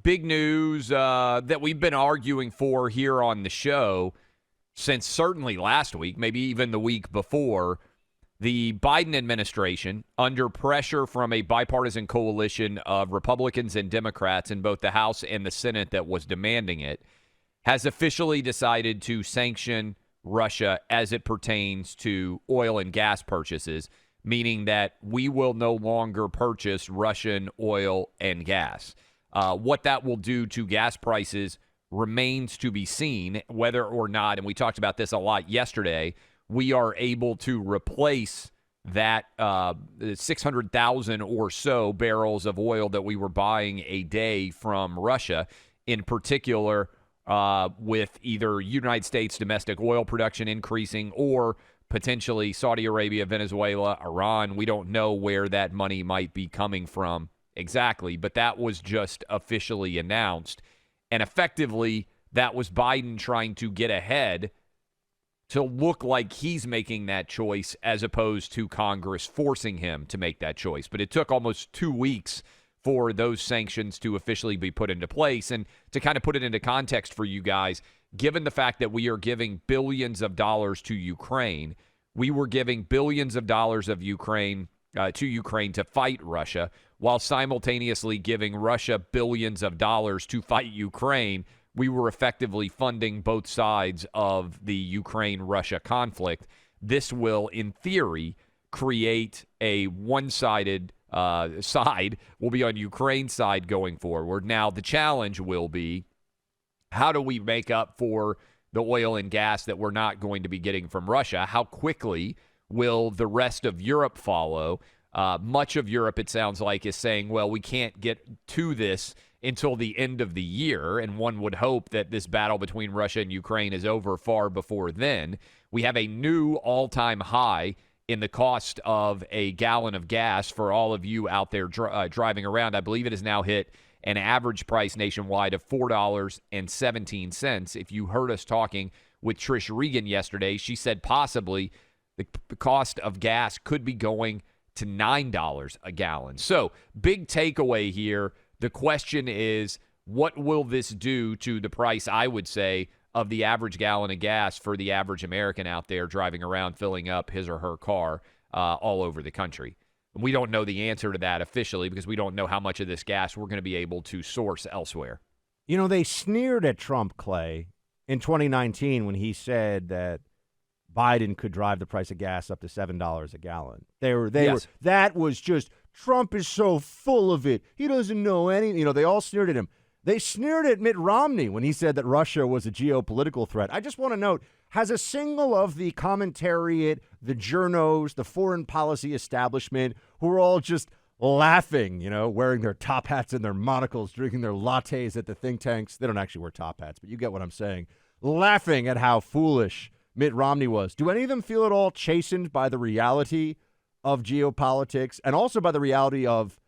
big news that we've been arguing for here on the show since certainly last week, maybe even the week before. The Biden administration, under pressure from a bipartisan coalition of Republicans and Democrats in both the House and the Senate that was demanding it, has officially decided to sanction Russia as it pertains to oil and gas purchases, meaning that we will no longer purchase Russian oil and gas. What that will do to gas prices remains to be seen, whether or not, and we talked about this a lot yesterday, we are able to replace that 600,000 or so barrels of oil that we were buying a day from Russia, in particular with either United States domestic oil production increasing or potentially Saudi Arabia, Venezuela, Iran. We don't know where that money might be coming from exactly, but that was just officially announced. And effectively, that was Biden trying to get ahead to look like he's making that choice as opposed to Congress forcing him to make that choice. But it took almost 2 weeks for those sanctions to officially be put into place. And to kind of put it into context for you guys, given the fact that we are giving billions of dollars to Ukraine, we were giving billions of dollars of Ukraine to Ukraine to fight Russia, while simultaneously giving Russia billions of dollars to fight Ukraine. We were effectively funding both sides of the Ukraine-Russia conflict. This will, in theory, create a one-sided side, will be on Ukraine's side going forward. Now, the challenge will be, how do we make up for the oil and gas that we're not going to be getting from Russia? How quickly will the rest of Europe follow? Much of Europe, it sounds like, is saying, well, we can't get to this until the end of the year, and one would hope that this battle between Russia and Ukraine is over far before then. We have a new all-time high in the cost of a gallon of gas for all of you out there driving around. I believe it has now hit an average price nationwide of $4.17. If you heard us talking with Trish Regan yesterday, she said possibly the cost of gas could be going to $9 a gallon. So, big takeaway here. The question is, what will this do to the price, I would say, of the average gallon of gas for the average American out there driving around filling up his or her car all over the country? We don't know the answer to that officially because we don't know how much of this gas we're going to be able to source elsewhere. You know, they sneered at Trump, Clay, in 2019 when he said that Biden could drive the price of gas up to $7 a gallon. That was just, Trump is so full of it. He doesn't know anything. You know, they all sneered at him. They sneered at Mitt Romney when he said that Russia was a geopolitical threat. I just want to note, has a single of the commentariat, the journos, the foreign policy establishment, who are all just laughing, you know, wearing their top hats and their monocles, drinking their lattes at the think tanks. They don't actually wear top hats, but you get what I'm saying. Laughing at how foolish Mitt Romney was. Do any of them feel at all chastened by the reality of geopolitics and also by the reality of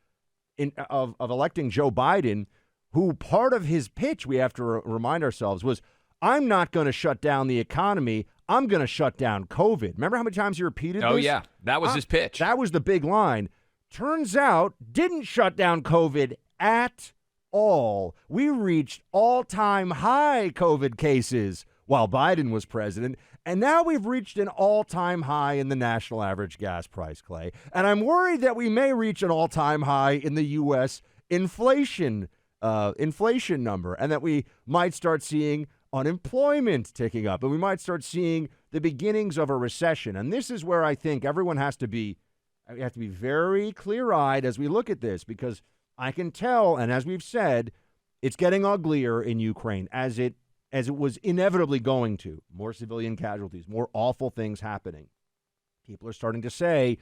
electing Joe Biden, who part of his pitch, we have to remind ourselves, was, I'm not going to shut down the economy. I'm going to shut down COVID. Remember how many times he repeated this? Oh, yeah. That was his pitch. That was the big line. Turns out, didn't shut down COVID at all. We reached all-time high COVID cases while Biden was president, and now we've reached an all-time high in the national average gas price, Clay. And I'm worried that we may reach an all-time high in the U.S. inflation number, and that we might start seeing unemployment ticking up, and we might start seeing the beginnings of a recession. And this is where I think everyone has to be very clear-eyed as we look at this, because I can tell, and as we've said, it's getting uglier in Ukraine as it was inevitably going to. More civilian casualties, more awful things happening. People are starting to say,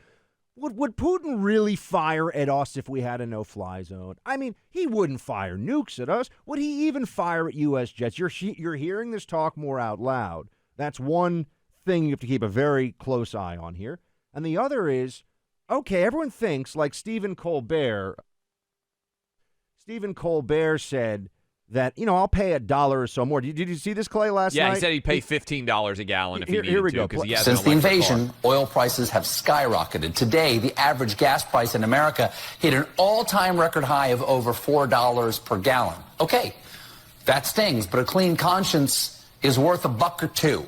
would Putin really fire at us if we had a no-fly zone? I mean, he wouldn't fire nukes at us. Would he even fire at U.S. jets? You're hearing this talk more out loud. That's one thing you have to keep a very close eye on here. And the other is, okay, everyone thinks, like Stephen Colbert said that, I'll pay $1 or so more. Did you see this, Clay, last night? Yeah, he said he'd pay $15 a gallon if he needed here we to go. because he has Since an the electric invasion, car. oil prices have skyrocketed. Today, the average gas price in America hit an all-time record high of over $4 per gallon. Okay, that stings, but a clean conscience is worth $1 or $2.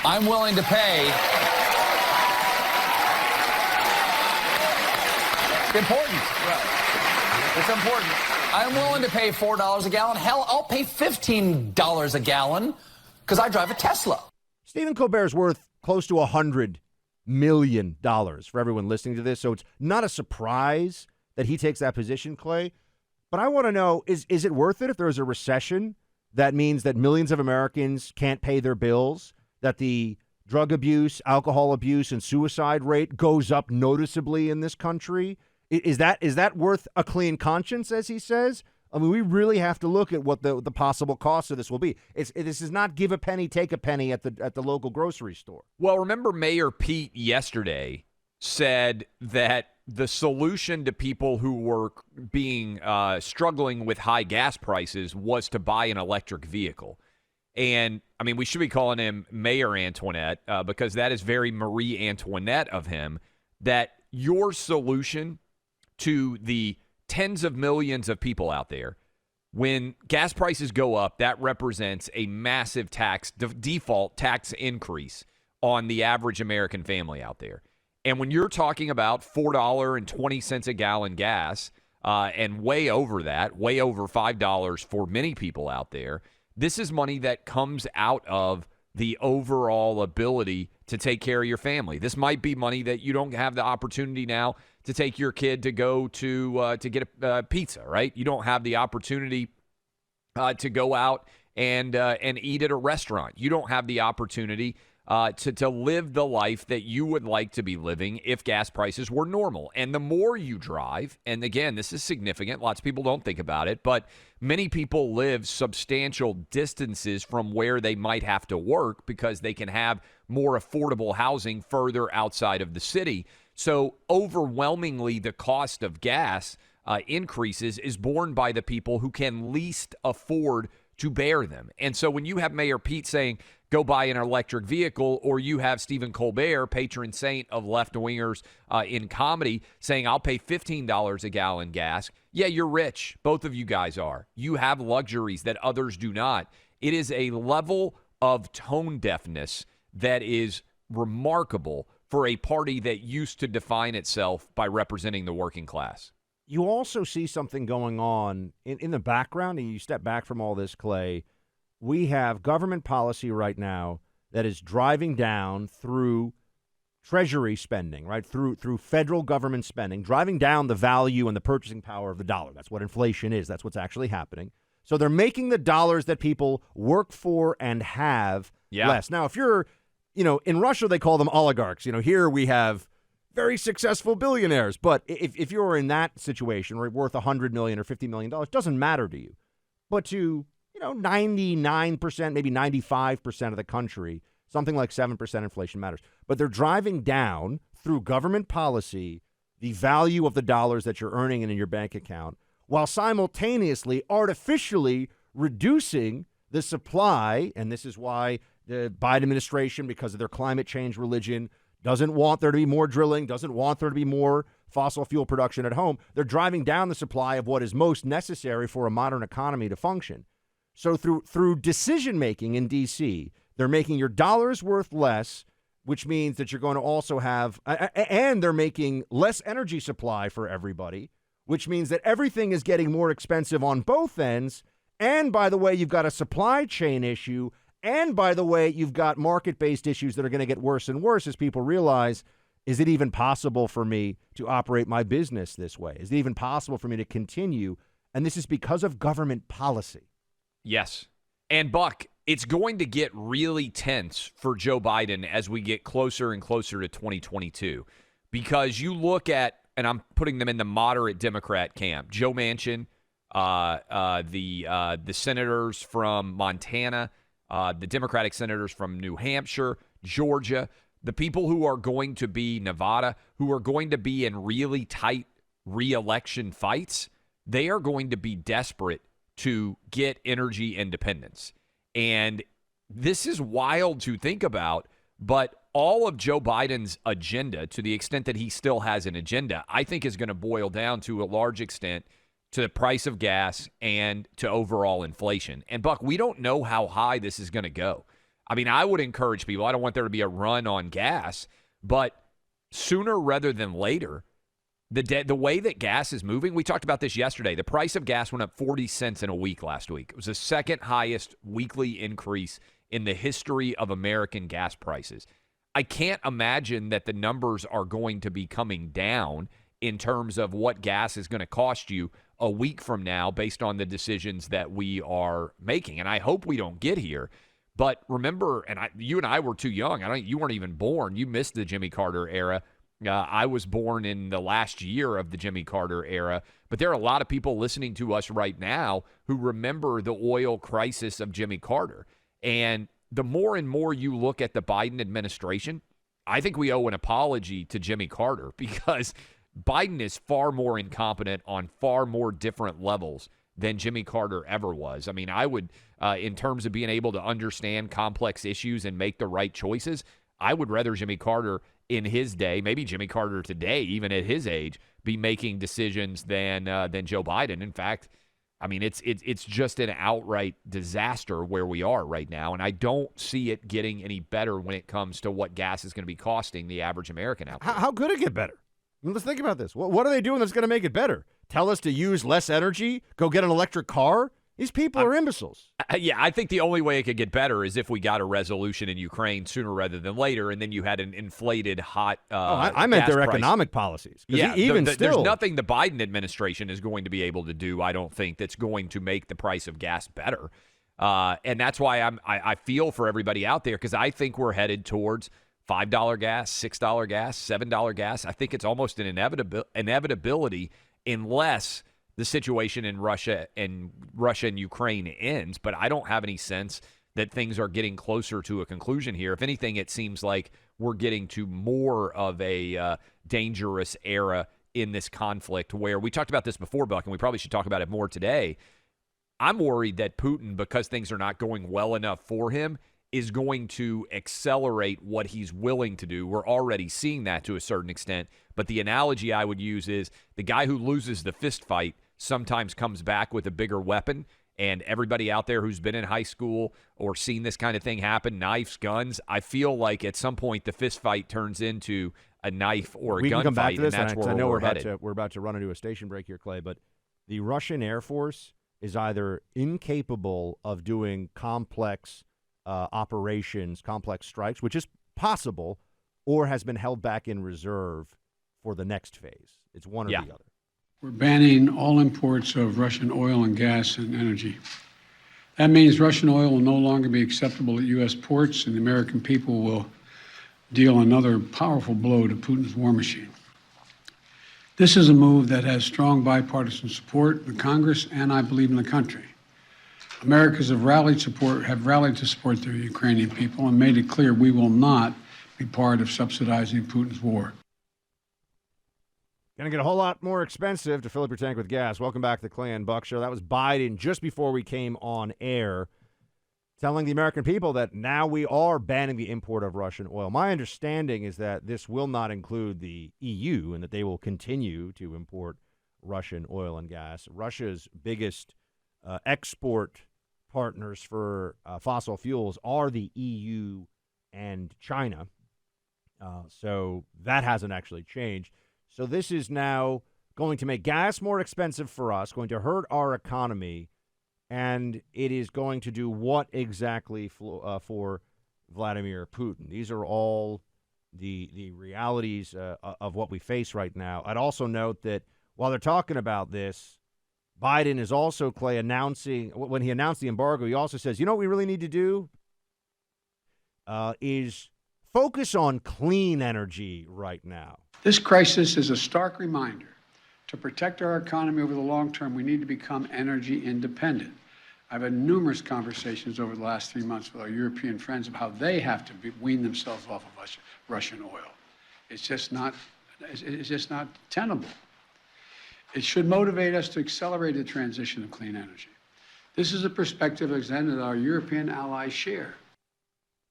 I'm willing to pay. It's important. It's important. I'm willing to pay $4 a gallon. Hell, I'll pay $15 a gallon because I drive a Tesla. Stephen Colbert's worth close to $100 million for everyone listening to this. So it's not a surprise that he takes that position, Clay. But I want to know, is it worth it if there's a recession that means that millions of Americans can't pay their bills, that the drug abuse, alcohol abuse, and suicide rate goes up noticeably in this country? Is that worth a clean conscience, as he says? I mean, we really have to look at what the possible cost of this will be. This is not give a penny, take a penny at the local grocery store. Well, remember Mayor Pete yesterday said that the solution to people who were being struggling with high gas prices was to buy an electric vehicle. And, I mean, we should be calling him Mayor Antoinette because that is very Marie Antoinette of him, that your solution to the tens of millions of people out there, when gas prices go up, that represents a massive default tax increase on the average American family out there. And when you're talking about $4.20 a gallon gas and way over that, way over $5 for many people out there, this is money that comes out of the overall ability to take care of your family. This might be money that you don't have the opportunity now to take your kid to go to get a pizza, right? You don't have the opportunity to go out and eat at a restaurant. You don't have the opportunity to live the life that you would like to be living if gas prices were normal. And the more you drive, and again, this is significant, lots of people don't think about it, but many people live substantial distances from where they might have to work because they can have more affordable housing further outside of the city. So overwhelmingly, the cost of gas increases is borne by the people who can least afford to bear them. And so when you have Mayor Pete saying, go buy an electric vehicle, or you have Stephen Colbert, patron saint of left-wingers in comedy, saying, I'll pay $15 a gallon gas. Yeah, you're rich. Both of you guys are. You have luxuries that others do not. It is a level of tone deafness that is remarkable for a party that used to define itself by representing the working class. You also see something going on in the background, and you step back from all this, Clay. We have government policy right now that is driving down through Treasury spending, right, through federal government spending, driving down the value and the purchasing power of the dollar. That's what inflation is. That's what's actually happening. So they're making the dollars that people work for and have less. Now, if you're, in Russia, they call them oligarchs. Here we have very successful billionaires. But if you're in that situation, right, worth $100 million or $50 million, it doesn't matter to you. But to 99%, maybe 95% of the country, something like 7% inflation matters. But they're driving down through government policy the value of the dollars that you're earning in your bank account, while simultaneously artificially reducing the supply. And this is why the Biden administration, because of their climate change religion, doesn't want there to be more drilling, doesn't want there to be more fossil fuel production at home. They're driving down the supply of what is most necessary for a modern economy to function. So through decision-making in D.C., they're making your dollars worth less, which means that you're going to also have, and they're making less energy supply for everybody, which means that everything is getting more expensive on both ends. And by the way, you've got a supply chain issue. And by the way, you've got market-based issues that are going to get worse and worse as people realize, is it even possible for me to operate my business this way? Is it even possible for me to continue? And this is because of government policy. Yes. And Buck, it's going to get really tense for Joe Biden as we get closer and closer to 2022, because you look at, and I'm putting them in the moderate Democrat camp, Joe Manchin, the senators from Montana, the Democratic senators from New Hampshire, Georgia, the people who are going to be Nevada, who are going to be in really tight re-election fights, they are going to be desperate to get energy independence. And this is wild to think about, but all of Joe Biden's agenda, to the extent that he still has an agenda, I think is going to boil down to a large extent to the price of gas and to overall inflation. And, Buck, we don't know how high this is going to go. I mean, I would encourage people, I don't want there to be a run on gas, but sooner rather than later, the way that gas is moving, we talked about this yesterday. The price of gas went up 40 cents in a week last week. It was the second highest weekly increase in the history of American gas prices. I can't imagine that the numbers are going to be coming down in terms of what gas is going to cost you a week from now based on the decisions that we are making. And I hope we don't get here. But remember, you and I were too young. You weren't even born. You missed the Jimmy Carter era. I was born in the last year of the Jimmy Carter era. But there are a lot of people listening to us right now who remember the oil crisis of Jimmy Carter. And the more and more you look at the Biden administration, I think we owe an apology to Jimmy Carter because Biden is far more incompetent on far more different levels than Jimmy Carter ever was. I mean, I would, in terms of being able to understand complex issues and make the right choices, I would rather Jimmy Carter in his day, maybe Jimmy Carter today, even at his age, be making decisions than Joe Biden. In fact, I mean, it's just an outright disaster where we are right now, and I don't see it getting any better when it comes to what gas is going to be costing the average American out there. How could it get better? I mean, let's think about this. What are they doing that's going to make it better? Tell us to use less energy? Go get an electric car? These people are imbeciles. Yeah, I think the only way it could get better is if we got a resolution in Ukraine sooner rather than later, and then you had an inflated hot I meant gas their price. Economic policies. Yeah, even there's still, nothing the Biden administration is going to be able to do, I don't think, that's going to make the price of gas better. And that's why I feel for everybody out there, because I think we're headed towards $5 gas, $6 gas, $7 gas. I think it's almost an inevitability unless the situation in Russia and Ukraine ends. But I don't have any sense that things are getting closer to a conclusion here. If anything, it seems like we're getting to more of a dangerous era in this conflict where we talked about this before, Buck, and we probably should talk about it more today. I'm worried that Putin, because things are not going well enough for him, is going to accelerate what he's willing to do. We're already seeing that to a certain extent. But the analogy I would use is the guy who loses the fist fight sometimes comes back with a bigger weapon. And everybody out there who's been in high school or seen this kind of thing happen, knives, guns, I feel like at some point the fist fight turns into a knife or a we gun can come back fight, to this, and that's where we're headed. We're about to run into a station break here, Clay, but the Russian Air Force is either incapable of doing complex operations, complex strikes, which is possible, or has been held back in reserve for the next phase. It's one or the other. We're banning all imports of Russian oil and gas and energy. That means Russian oil will no longer be acceptable at U.S. ports, and the American people will deal another powerful blow to Putin's war machine. This is a move that has strong bipartisan support in Congress and, I believe, in the country. Americans have rallied to support their Ukrainian people and made it clear we will not be part of subsidizing Putin's war. Going to get a whole lot more expensive to fill up your tank with gas. Welcome back to the Clay and Buck Show. That was Biden just before we came on air, telling the American people that now we are banning the import of Russian oil. My understanding is that this will not include the EU and that they will continue to import Russian oil and gas. Russia's biggest export partners for fossil fuels are the EU and China. So that hasn't actually changed. So this is now going to make gas more expensive for us, going to hurt our economy, and it is going to do what exactly for Vladimir Putin? These are all the realities of what we face right now. I'd also note that while they're talking about this, Biden is also, Clay, announcing, when he announced the embargo, he also says, you know what we really need to do is focus on clean energy right now. This crisis is a stark reminder. To protect our economy over the long term, we need to become energy independent. I've had numerous conversations over the last 3 months with our European friends of how they have to wean themselves off of Russian oil. It's just not tenable. It should motivate us to accelerate the transition of clean energy. This is a perspective that our European allies share.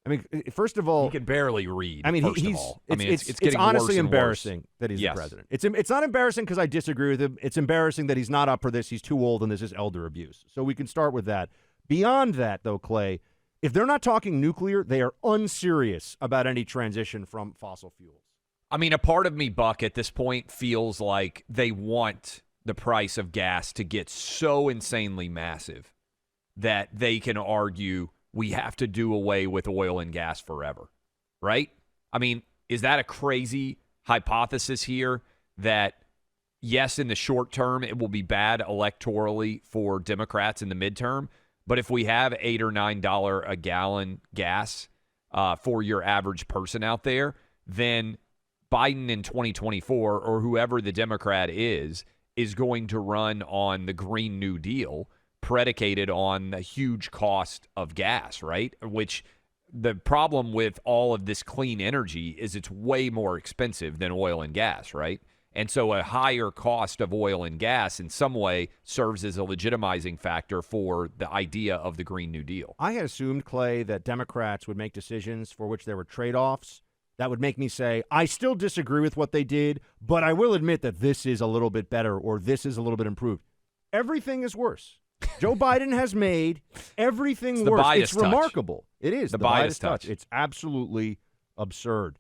I mean, first of all, He can barely read. I mean, first he's. of all. It's getting honestly worse and embarrassing worse. that he's Yes. the president. It's not embarrassing because I disagree with him. It's embarrassing that he's not up for this. He's too old, and this is elder abuse. So we can start with that. Beyond that, though, Clay, if they're not talking nuclear, they are unserious about any transition from fossil fuels. I mean, a part of me, Buck, at this point feels like they want the price of gas to get so insanely massive that they can argue we have to do away with oil and gas forever, right? I mean, is that a crazy hypothesis here that, yes, in the short term, it will be bad electorally for Democrats in the midterm, but if we have $8 or $9 a gallon gas for your average person out there, then Biden in 2024, or whoever the Democrat is going to run on the Green New Deal predicated on the huge cost of gas, right? Which the problem with all of this clean energy is it's way more expensive than oil and gas, right? And so a higher cost of oil and gas in some way serves as a legitimizing factor for the idea of the Green New Deal. I had assumed, Clay, that Democrats would make decisions for which there were trade-offs that would make me say, I still disagree with what they did, but I will admit that this is a little bit better or this is a little bit improved. Everything is worse. Joe Biden has made everything It's the worse. bias It's touch. remarkable. It is. The bias touch. It's absolutely absurd.